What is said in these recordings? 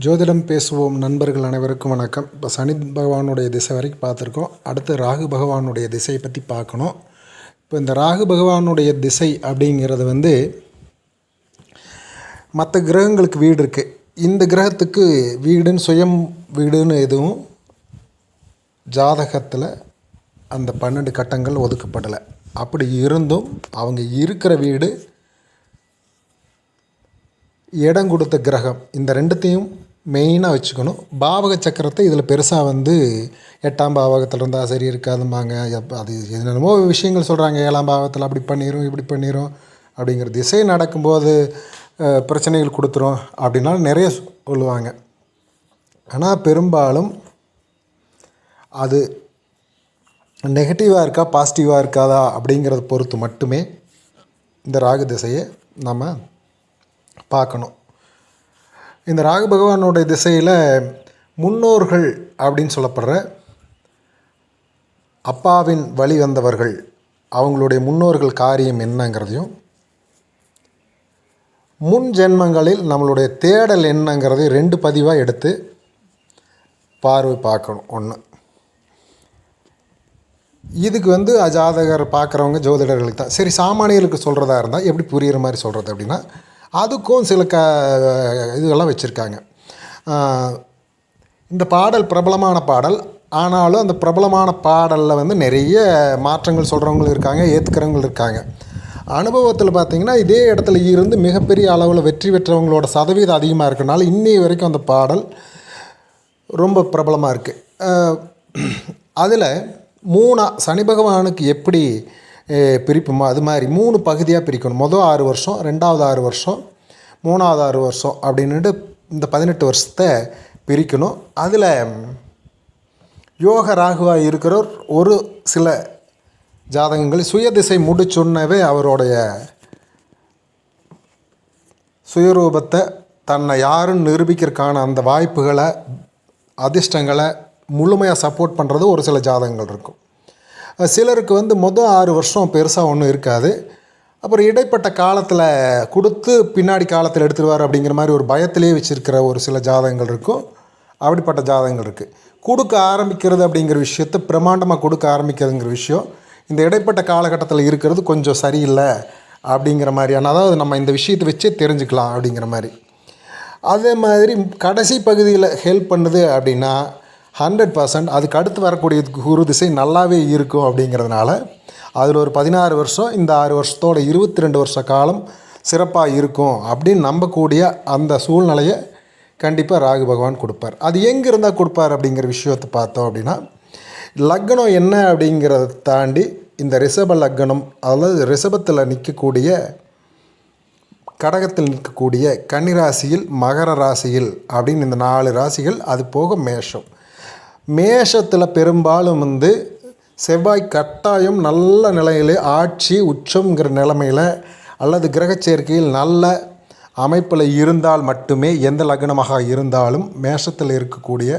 ஜோதிடம் பேசுவோம் நண்பர்கள் அனைவருக்கும் வணக்கம். இப்போ சனி பகவானுடைய திசை வரைக்கும் பார்த்துருக்கோம். அடுத்து ராகு பகவானுடைய திசையை பற்றி பார்க்கணும். இப்போ இந்த ராகு பகவானுடைய திசை அப்படிங்கிறது மற்ற கிரகங்களுக்கு வீடு இருக்குது. இந்த கிரகத்துக்கு வீடுன்னு சுயம் வீடுன்னு எதுவும் ஜாதகத்தில் அந்த 12 கட்டங்கள் ஒதுக்கப்படலை. அப்படி இருந்தும் அவங்க இருக்கிற வீடு, இடம் கொடுத்த கிரகம், இந்த ரெண்டுத்தையும் மெயினாக வச்சுக்கணும். பாவக சக்கரத்தை இதில் பெருசாக 8ஆம் பாவகத்தில் இருந்தால் சரி இருக்காதும்பாங்க. அது என்னென்னமோ விஷயங்கள் சொல்கிறாங்க. 7ஆம் பாவகத்தில் அப்படி பண்ணிடும் இப்படி பண்ணிடும் அப்படிங்கிற திசை நடக்கும்போது பிரச்சனைகள் கொடுத்துரும் அப்படின்னா நிறைய சொல்லுவாங்க. ஆனால் பெரும்பாலும் அது நெகட்டிவாக இருக்கா பாசிட்டிவாக இருக்காதா அப்படிங்கிறத பொறுத்து மட்டுமே இந்த ராகு திசையை நம்ம பார்க்கணும். இந்த ராகு பகவானுடைய திசையில் முன்னோர்கள் அப்படின்னு சொல்லப்படுற அப்பாவின் வழி வந்தவர்கள், அவங்களுடைய முன்னோர்கள் காரியம் என்னங்கிறதையும், முன் ஜென்மங்களில் நம்மளுடைய தேடல் என்னங்கிறதையும் 2 பதிவாக எடுத்து பார்வை பார்க்கணும். ஒன்று, இதுக்கு அஜாதகர் பார்க்குறவங்க ஜோதிடர்களுக்கு தான் சரி. சாமானியர்களுக்கு சொல்கிறதா இருந்தால் எப்படி புரிகிற மாதிரி சொல்கிறது அப்படின்னா, அதுக்கும் சில இதுகள்லாம் வச்சுருக்காங்க. இந்த பாடல் பிரபலமான பாடல். ஆனாலும் அந்த பிரபலமான பாடலில் நிறைய மாற்றங்கள் சொல்கிறவங்களும் இருக்காங்க, ஏற்றுக்கிறவங்களும் இருக்காங்க. அனுபவத்தில் பார்த்திங்கன்னா இதே இடத்துல இருந்து மிகப்பெரிய அளவில் வெற்றி பெற்றவங்களோட சதவீதம் அதிகமாக இருக்கனால இன்னைய வரைக்கும் அந்த பாடல் ரொம்ப பிரபலமாக இருக்குது. அதில் சனி பகவானுக்கு எப்படி பிரிப்புமோ அது மாதிரி 3 பகுதியாக பிரிக்கணும். மொதல் 6 வருஷம், 2வது 6 வருஷம், 3வது 6 வருஷம் அப்படின்ட்டு இந்த 18 வருஷத்தை பிரிக்கணும். அதில் யோக ராகுவாக இருக்கிறவர் ஒரு சில ஜாதகங்கள் சுயதிசை முடிச்சொன்னவே அவருடைய சுயரூபத்தை தன்னை யாருன்னு நிரூபிக்கிறதுக்கான அந்த வாய்ப்புகளை, அதிர்ஷ்டங்களை முழுமையாக சப்போர்ட் பண்ணுறது ஒரு சில ஜாதகங்கள் இருக்கும். சிலருக்கு மொதல் 6 வருஷம் பெருசாக ஒன்றும் இருக்காது. அப்புறம் இடைப்பட்ட காலத்தில் கொடுத்து பின்னாடி காலத்தில் எடுத்துருவார் அப்படிங்கிற மாதிரி ஒரு பயத்திலே வச்சுருக்கிற ஒரு சில ஜாதகங்கள் இருக்கும். அப்படிப்பட்ட ஜாதகங்கள் இருக்குது. கொடுக்க ஆரம்பிக்கிறது அப்படிங்கிற விஷயத்தை பிரமாண்டமாக கொடுக்க ஆரம்பிக்கிறதுங்கிற விஷயம் இந்த இடைப்பட்ட காலகட்டத்தில் இருக்கிறது கொஞ்சம் சரியில்லை அப்படிங்கிற மாதிரியான, அதாவது நம்ம இந்த விஷயத்தை வச்சே தெரிஞ்சுக்கலாம் அப்படிங்கிற மாதிரி. அதே மாதிரி கடைசி பகுதியில் ஹெல்ப் பண்ணுது அப்படின்னா 100% அதுக்கு அடுத்து வரக்கூடிய குரு திசை நல்லாவே இருக்கும். அப்படிங்கிறதுனால அதில் ஒரு 16 வருஷம், இந்த 6 வருஷத்தோட 22 வருஷ காலம் சிறப்பாக இருக்கும் அப்படின்னு நம்பக்கூடிய அந்த சூழ்நிலையை கண்டிப்பாக ராகு பகவான் கொடுப்பார். அது எங்கே இருந்தால் கொடுப்பார் அப்படிங்கிற விஷயத்தை பார்த்தோம் அப்படின்னா, லக்னம் என்ன அப்படிங்கிறத தாண்டி இந்த ரிஷப லக்னம், அதாவது ரிஷபத்தில் நிற்கக்கூடிய, கடகத்தில் நிற்கக்கூடிய கன்னிராசியில், மகர ராசியில் அப்படின்னு இந்த 4 ராசிகள், அது போக மேஷம். மேஷத்தில் பெரும்பாலும் செவ்வாய் கட்டாயம் நல்ல நிலையிலே ஆட்சி உச்சம்ங்கிற நிலைமையில் அல்லது கிரகச்சேர்க்கையில் நல்ல அமைப்பில் இருந்தால் மட்டுமே, எந்த லக்னமாக இருந்தாலும் மேஷத்தில் இருக்கக்கூடிய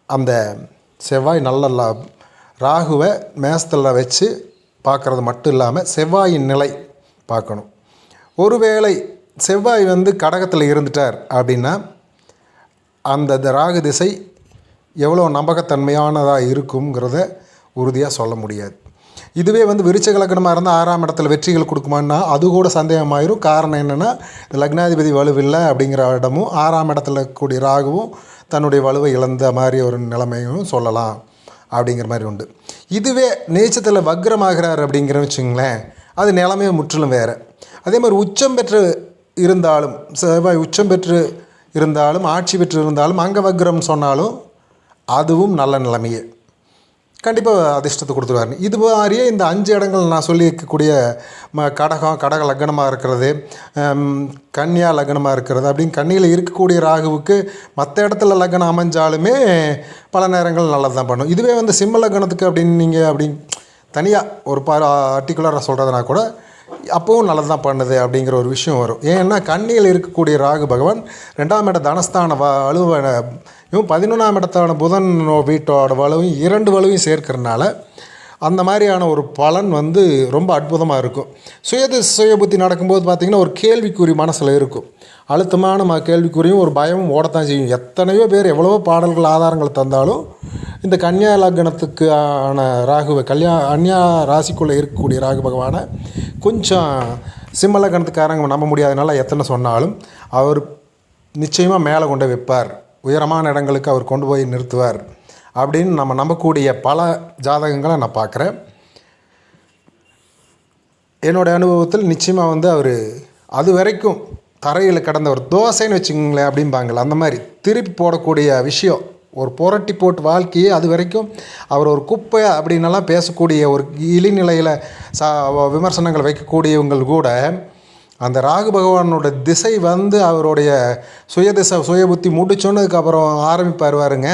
அந்த செவ்வாய் நல்ல ராகுவை மேஷத்தில் வச்சு பார்க்குறது மட்டும் இல்லாமல் செவ்வாயின் நிலை பார்க்கணும். ஒருவேளை செவ்வாய் கடகத்தில் இருந்துட்டார் அப்படின்னா அந்த ராகு திசை எவ்வளோ நம்பகத்தன்மையானதாக இருக்குங்கிறத உறுதியாக சொல்ல முடியாது. இதுவே விருச்சிக லக்னமாக இருந்தால் 6ஆம் இடத்துல வெற்றிகள் கொடுக்குமான்னா அது கூட சந்தேகமாயிரும். காரணம் என்னென்னா, லக்னாதிபதி வலுவில்லை அப்படிங்கிற இடமும் 6ஆம் இடத்துல கூடிய ராகுவும் தன்னுடைய வலுவை இழந்த மாதிரி ஒரு நிலைமையும் சொல்லலாம் அப்படிங்கிற மாதிரி உண்டு. இதுவே நீச்சத்தில் வக்ரமாகிறார் அப்படிங்கிற வச்சுங்களேன், அது நிலைமையை முற்றிலும் வேறு. அதே மாதிரி உச்சம் பெற்று இருந்தாலும், செவ்வாய் உச்சம் பெற்று இருந்தாலும், ஆட்சி பெற்று இருந்தாலும், அங்க வக்ரம் சொன்னாலும் அதுவும் நல்ல நிலைமையே கண்டிப்பாக அதிர்ஷ்டத்தை கொடுத்துருவார். இது மாதிரியே இந்த 5 இடங்கள் நான் சொல்லி இருக்கக்கூடிய கடக லக்னமாக இருக்கிறது, கன்னியா லக்னமாக இருக்கிறது அப்படின்னு கன்னியில் இருக்கக்கூடிய ராகுவுக்கு மற்ற இடத்துல லக்னம் அமைஞ்சாலுமே பல நேரங்கள் நல்லது தான் பண்ணும். இதுவே சிம்ம லக்னத்துக்கு அப்படின்னு நீங்கள் அப்படின்னு தனியாக ஒரு பர்டிகுலராக சொல்கிறதுனா கூட அப்போவும் நல்லது தான் பண்ணுது அப்படிங்கிற ஒரு விஷயம் வரும். ஏன்னா கன்னியில் இருக்கக்கூடிய ராகு பகவான் 2ஆம் இட தனஸ்தான வலுவையும் 11ஆம் இடத்தான புதன் வீட்டோட வலுவையும் 2 வலுவையும் சேர்க்கறனால அந்த மாதிரியான ஒரு பலன் ரொம்ப அற்புதமாக இருக்கும். சுய புத்தி நடக்கும்போது பார்த்திங்கன்னா ஒரு கேள்விக்குறி மனசில் இருக்கும். அழுத்தமான கேள்விக்குறியும் ஒரு பயமும் ஓடத்தான் செய்யும். எத்தனையோ பேர் எவ்வளவோ பாடல்கள் ஆதாரங்கள் தந்தாலும் இந்த கன்னியா லக்னத்துக்கான ராகுவை கன்னியா ராசிக்குள்ளே இருக்கக்கூடிய ராகு பகவானை கொஞ்சம் சிம்ம லக்னத்துக்காரங்க நம்ப முடியாதனால எத்தனை சொன்னாலும் அவர் நிச்சயமாக மேலே கொண்டு வைப்பார், உயரமான இடங்களுக்கு அவர் கொண்டு போய் நிறுத்துவார் அப்படின்னு நம்ம நம்பக்கூடிய பல ஜாதகங்களை நான் பார்க்குறேன். என்னோடய அனுபவத்தில் நிச்சயமாக அவர் அது வரைக்கும் தரையில் கடந்த ஒரு தோசைன்னு வச்சுக்கோங்களேன் அப்படிம்பாங்களே, அந்த மாதிரி திருப்பி போடக்கூடிய விஷயம், ஒரு புரட்டி போட்டு வாழ்க்கையே அது வரைக்கும் அவர் ஒரு குப்பை அப்படின்னலாம் பேசக்கூடிய ஒரு இழிநிலையில் விமர்சனங்கள் வைக்கக்கூடியவங்க கூட அந்த ராகு பகவானோட திசை அவருடைய சுய புத்தி முடிச்சோன்னதுக்கப்புறம் ஆரம்பிப்பார் பாருங்க.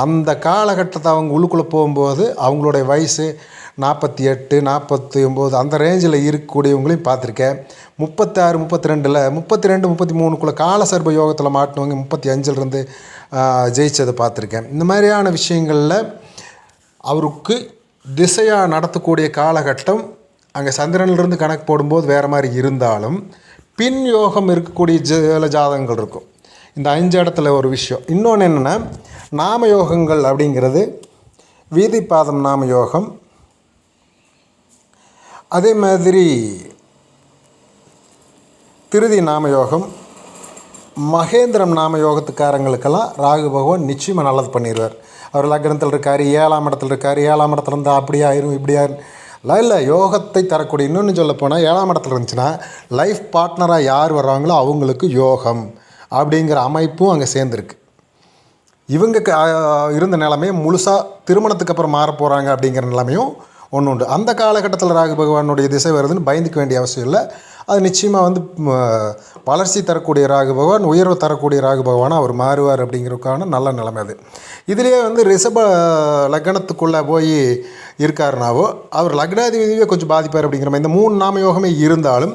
அந்த காலகட்டத்தை அவங்க உள்ளுக்குள்ளே போகும்போது அவங்களுடைய வயசு 48, 49 அந்த ரேஞ்சில் இருக்கக்கூடியவங்களையும் பார்த்துருக்கேன். 36, 32, 33 காலசர்ப யோகத்தில் மாட்டினவங்க 35 ஜெயிச்சதை பார்த்துருக்கேன். இந்த மாதிரியான விஷயங்களில் அவருக்கு திசையாக நடத்தக்கூடிய காலகட்டம் அங்கே சந்திரனிலிருந்து கணக்கு போடும்போது வேறு மாதிரி இருந்தாலும் பின் யோகம் இருக்கக்கூடிய ஜாதகங்கள் இருக்கும். இந்த 5 இடத்துல ஒரு விஷயம். இன்னொன்று என்னென்னா, நாம யோகங்கள் அப்படிங்கிறது வீதிபாதம் நாம யோகம், அதே மாதிரி திருதி நாம யோகம், மகேந்திரம் நாம யோகத்துக்காரங்களுக்கெல்லாம் ராகு பகவான் நிச்சயமாக நல்லது பண்ணிடுவார். அவர் லக்னத்தில் இருக்கார், 7ஆம் இடத்துல இருக்கார், 7ஆம் இடத்துல இருந்தால் அப்படி ஆயிரும் இப்படி ஆயிரும் இல்லை, யோகத்தை தரக்கூடிய. இன்னொன்று சொல்ல போனால் 7ஆம் இடத்துல இருந்துச்சுன்னா லைஃப் பார்ட்னராக யார் வர்றாங்களோ அவங்களுக்கு யோகம் அப்படிங்கிற அமைப்பும் அங்கே சேர்ந்துருக்கு. இவங்க இருந்த நிலைமையை முழுசாக திருமணத்துக்கு அப்புறம் மாற போகிறாங்க அப்படிங்கிற நிலைமையும் ஒன்று உண்டு. அந்த காலகட்டத்தில் ராகு பகவானுடைய திசை வருதுன்னு பயந்துக்க வேண்டிய அவசியம் இல்லை. அது நிச்சயமாக வளர்ச்சி தரக்கூடிய ராகு பகவான், உயர்வு தரக்கூடிய ராகு பகவானாக அவர் மாறுவார் அப்படிங்கிறதுக்கான நல்ல நிலைமை அது. இதுலேயே ரிஷப லக்னத்துக்குள்ளே போய் இருக்காருனாவோ அவர் லக்னாதிபதியே கொஞ்சம் பாதிப்பார் அப்படிங்கிற மாதிரி. இந்த 3 நாம யோகமே இருந்தாலும்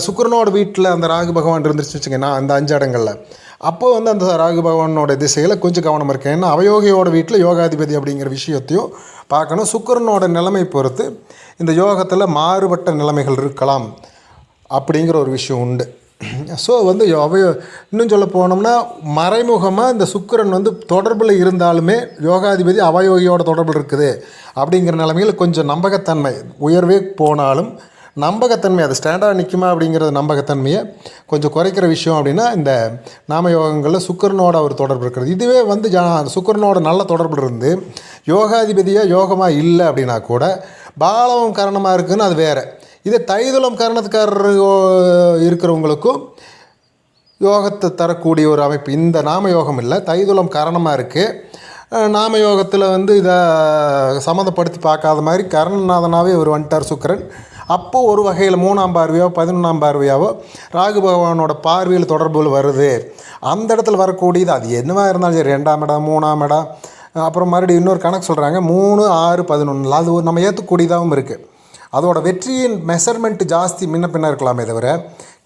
சுக்கிரனோட வீட்டில் அந்த ராகு பகவான் இருந்துருச்சு வச்சுக்கோங்க, அந்த 5 இடங்களில் அப்போது அந்த ராகு பகவானோட திசையில் கொஞ்சம் கவனம் இருக்கேன். ஏன்னா அவயோகியோட வீட்டில் யோகாதிபதி அப்படிங்கிற விஷயத்தையும் பார்க்கணும். சுக்கிரனோட நிலைமை பொறுத்து இந்த யோகத்தில் மாறுபட்ட நிலைமைகள் இருக்கலாம் அப்படிங்கிற ஒரு விஷயம் உண்டு. ஸோ இன்னும் சொல்ல போனோம்னா மறைமுகமாக இந்த சுக்கிரன் தொடர்பில் இருந்தாலுமே யோகாதிபதி அவயோகியோட தொடர்பில் இருக்குது அப்படிங்கிற நிலைமையில் கொஞ்சம் நம்பகத்தன்மை உயர்வே போனாலும் நம்பகத்தன்மை அது ஸ்டாண்டாக நிற்குமா அப்படிங்கிற நம்பகத்தன்மையை கொஞ்சம் குறைக்கிற விஷயம் அப்படின்னா இந்த நாம யோகங்களில் சுக்கிரனோட ஒரு தொடர்பு இருக்கிறது. இதுவே சுக்கிரனோட நல்ல தொடர்பு இருந்து யோகாதிபதியாக யோகமாக இல்லை அப்படின்னா கூட பாலவம் காரணமாக இருக்குதுன்னு அது வேறு. இதே தைதுளம் காரணத்துக்காரர் இருக்கிறவங்களுக்கும் யோகத்தை தரக்கூடிய ஒரு அமைப்பு இந்த நாம யோகம் இல்லை, தைதுளம் காரணமாக இருக்குது. நாம யோகத்தில் இதை சம்மந்தப்படுத்தி பார்க்காத மாதிரி கரணநாதனாகவே ஒரு வந்துட்டார் சுக்கிரன். அப்போது ஒரு வகையில் 3ஆம் பார்வையோ 11ஆம் பார்வையாவோ ராகு பகவானோட பார்வையில் தொடர்புகள் வருது. அந்த இடத்துல வரக்கூடியது அது என்னவாக இருந்தாலும் சரி, 2ஆம் இடம் 3ஆம் இடம், அப்புறம் மறுபடியும் இன்னொரு கணக்கு சொல்கிறாங்க 3, 6, 11 அது நம்ம ஏற்றக்கூடியதாகவும் இருக்குது. அதோட வெற்றியின் மெஷர்மெண்ட் ஜாஸ்தி முன்ன பின்ன இருக்கலாமே தவிர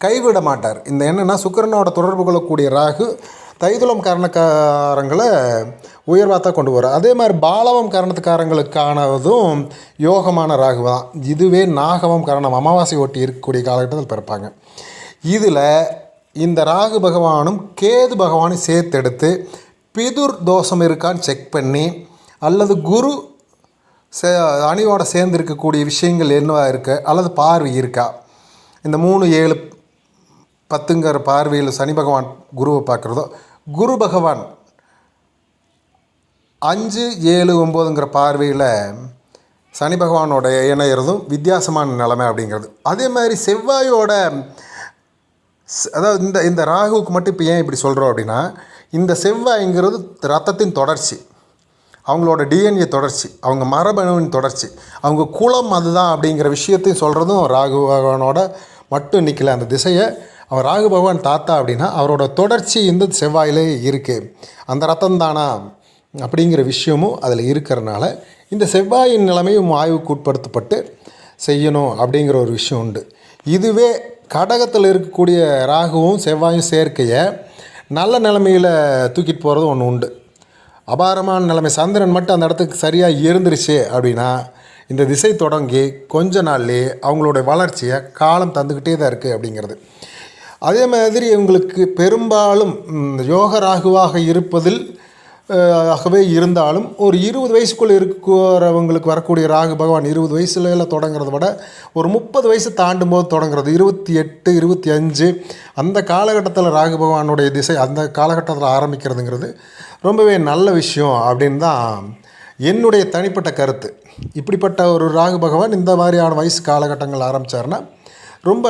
கைவிட மாட்டார். இந்த என்னென்னா சுக்கிரனோட தொடர்பு கொள்ளக்கூடிய ராகு தைதுளம் காரணக்காரங்களை உயர்வாக தான் கொண்டு போகிறார். அதே மாதிரி பாலவம் காரணத்துக்காரங்களுக்கானதும் யோகமான ராகு தான். இதுவே நாகவம் காரணம் அமாவாசை ஒட்டி இருக்கக்கூடிய காலகட்டத்தில் பிறப்பாங்க. இதில் இந்த ராகு பகவானும் கேது பகவானும் சேர்த்தெடுத்து பிதுர் தோஷம் இருக்கான்னு செக் பண்ணி அல்லது குரு அணியோட சேர்ந்து இருக்கக்கூடிய விஷயங்கள் என்னவாக இருக்குது அல்லது பார்வை இருக்கா, இந்த 3, 7, 10ங்கிற பார்வையில் சனி பகவான் குருவை பார்க்குறதோ, குரு பகவான் 5, 7, 9ங்கிற பார்வையில் சனி பகவானோட இணையிறதும் வித்தியாசமான நிலைமை அப்படிங்கிறது. அதே மாதிரி செவ்வாயோட அதாவது இந்த ராகுவுக்கு மட்டும் இப்போ ஏன் இப்படி சொல்கிறோம் அப்படின்னா, இந்த செவ்வாய்ங்கிறது ரத்தத்தின் தொடர்ச்சி, அவங்களோட டிஎன்ஏ தொடர்ச்சி, அவங்க மரபணுவின் தொடர்ச்சி, அவங்க குலம் அதுதான் அப்படிங்கிற விஷயத்தையும் சொல்கிறதும் ராகு பகவானோட மட்டும் நிற்கல. அந்த திசையை அவர் ராகு பகவான் தாத்தா அப்படின்னா அவரோட தொடர்ச்சி இந்த செவ்வாயிலே இருக்குது, அந்த ரத்தம் தானா அப்படிங்கிற விஷயமும் அதில் இருக்கிறனால இந்த செவ்வாயின் நிலைமையும் ஆய்வுக்கு உட்படுத்தப்பட்டு செய்யணும் அப்படிங்கிற ஒரு விஷயம் உண்டு. இதுவே கடகத்தில் இருக்கக்கூடிய ராகுவும் செவ்வாயும் சேர்க்கையை நல்ல நிலைமையில் தூக்கிட்டு போகிறது ஒன்று உண்டு. அபாரமான நிலைமை சந்திரன் மட்டும் அந்த இடத்துக்கு சரியாக இருந்துருச்சு அப்படின்னா இந்த திசை தொடங்கி கொஞ்ச நாள்லேயே அவங்களோட வளர்ச்சியை காலம் தந்துக்கிட்டே தான் இருக்குது அப்படிங்கிறது. அதே மாதிரி இவங்களுக்கு பெரும்பாலும் யோக ராகுவாக இருப்பதில் ஆகவே இருந்தாலும் ஒரு 20 வயசுக்குள்ளே இருக்கிறவங்களுக்கு வரக்கூடிய ராகு பகவான் 20 வயசுல தொடங்குறத விட ஒரு 30 வயசு தாண்டும் போது தொடங்குறது 28 25 அந்த காலகட்டத்தில் ராகு பகவானுடைய திசை அந்த காலகட்டத்தில் ஆரம்பிக்கிறதுங்கிறது ரொம்பவே நல்ல விஷயம் அப்படின்னு தான் என்னுடைய தனிப்பட்ட கருத்து. இப்படிப்பட்ட ஒரு ராகு பகவான் இந்த மாதிரியான வயசு காலகட்டங்கள் ஆரம்பித்தார்னா ரொம்ப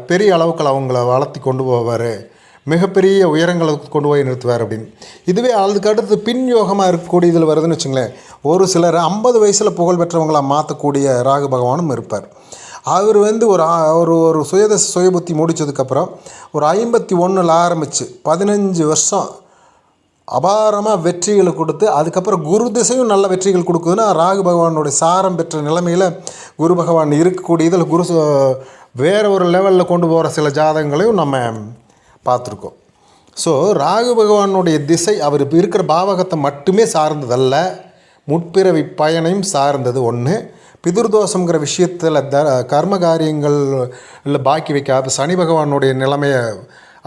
பெரிய அளவுக்கு அவங்கள வளர்த்தி கொண்டு போவார், மிகப்பெரிய உயரங்களுக்கு கொண்டு போய் நிறுத்துவார் அப்படின்னு. இதுவே அதுக்கு அடுத்து பின் யோகமாக இருக்கக்கூடிய இதில் வருதுன்னு வச்சுங்களேன், ஒரு சிலர் 50 வயசில் புகழ் பெற்றவங்களாக மாற்றக்கூடிய ராகு பகவானும் இருப்பார். அவர் ஒரு சுய புத்தி முடித்ததுக்கப்புறம் ஒரு 51 ஆரம்பித்து 15 வருஷம் அபாரமாக வெற்றிகளை கொடுத்து அதுக்கப்புறம் குரு திசையும் நல்ல வெற்றிகள் கொடுக்குதுன்னா ராகு பகவானுடைய சாரம் பெற்ற நிலைமையில் குரு பகவான் இருக்கக்கூடிய இதில் வேறு ஒரு லெவலில் கொண்டு போகிற சில ஜாதகங்களையும் நம்ம பார்த்துருக்கோம். ஸோ ராகு பகவானுடைய திசை அவர் இப்போ இருக்கிற பாவகத்தை மட்டுமே சார்ந்ததல்ல, முற்பிறவி பயனையும் சார்ந்தது. ஒன்று பிதுர்தோஷங்கிற விஷயத்தில் கர்ம காரியங்களில் பாக்கி வைக்காத சனி பகவானுடைய நிலைமையை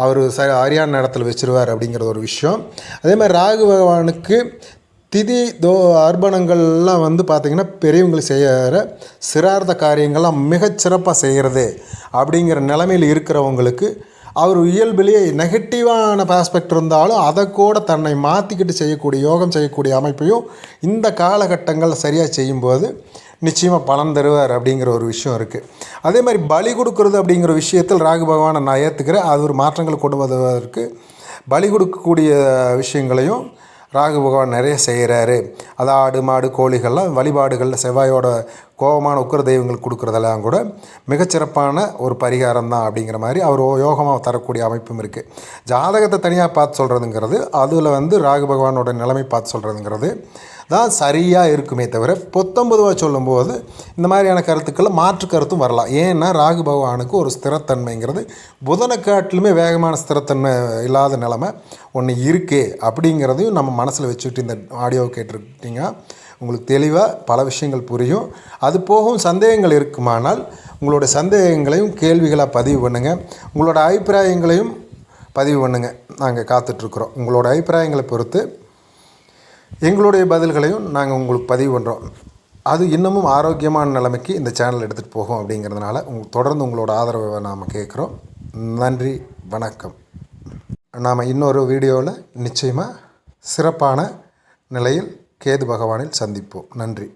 அவர் சரியான இடத்துல வச்சுருவார் அப்படிங்கிறது ஒரு விஷயம். அதே மாதிரி ராகு பகவானுக்கு திதி அர்ப்பணங்கள்லாம் பார்த்திங்கன்னா பெரியவங்களை செய்கிற சிரார்த்த காரியங்கள்லாம் மிகச்சிறப்பாக செய்கிறது அப்படிங்கிற நிலைமையில் இருக்கிறவங்களுக்கு அவர் இயல்பிலேயே நெகட்டிவான ஆஸ்பெக்ட் இருந்தாலும் அதை கூட தன்னை மாற்றிக்கிட்டு செய்யக்கூடிய யோகம் செய்யக்கூடிய அமைப்பையும் இந்த காலகட்டங்கள் சரியாக செய்யும்போது நிச்சயமாக பலன் தருவார் அப்படிங்கிற ஒரு விஷயம் இருக்குது. அதே மாதிரி பலி கொடுக்கறது அப்படிங்கிற விஷயத்தில் ராகு பகவானை நான் ஏற்றுக்கிறேன். அது ஒரு மாற்றங்கள் கொண்டு வருவதற்கு பலி கொடுக்கக்கூடிய விஷயங்களையும் ராகு பகவான் நிறைய செய்கிறாரு. அது ஆடு மாடு கோழிகள்லாம் வழிபாடுகளில் செவ்வாயோட கோபமான உக்கிர தெய்வங்கள் கொடுக்குறதெல்லாம் கூட மிகச்சிறப்பான ஒரு பரிகாரம் தான் அப்படிங்கிற மாதிரி அவர் யோகமாக தரக்கூடிய அமைப்பும் இருக்குது. ஜாதகத்தை தனியாக பார்த்து சொல்கிறதுங்கிறது அதில் ராகு பகவானோட நிலைமை பார்த்து சொல்கிறதுங்கிறது தான் சரியாக இருக்குமே தவிர பொத்தம்பதுவாக சொல்லும்போது இந்த மாதிரியான கருத்துக்களில் மாற்று கருத்தும் வரலாம். ஏன்னா ராகு பகவானுக்கு ஒரு ஸ்திரத்தன்மைங்கிறது புதனை காட்டிலுமே வேகமான ஸ்திரத்தன்மை இல்லாத நிலைமை ஒன்று இருக்கே அப்படிங்கிறதையும் நம்ம மனசில் வச்சுக்கிட்டு இந்த ஆடியோவை கேட்டிருக்கீங்கன்னா உங்களுக்கு தெளிவாக பல விஷயங்கள் புரியும். அது போகும் சந்தேகங்கள் இருக்குமானால் உங்களுடைய சந்தேகங்களையும் கேள்விகளாக பதிவு பண்ணுங்கள், உங்களோட அபிப்பிராயங்களையும் பதிவு பண்ணுங்கள். நாங்கள் காத்துட்ருக்குறோம். உங்களோட அபிப்பிராயங்களை பொறுத்து எங்களுடைய பதில்களையும் நாங்கள் உங்களுக்கு பதிவு பண்ணுறோம். அது இன்னமும் ஆரோக்கியமான நிலைமைக்கு இந்த சேனல் எடுத்துகிட்டு போகும் அப்படிங்கிறதுனால தொடர்ந்து உங்களோட ஆதரவை நாம் கேட்குறோம். நன்றி, வணக்கம். நாம் இன்னொரு வீடியோவில் நிச்சயமாக சிறப்பான நிலையில் கேது பகவானில் சந்திப்போம். நன்றி.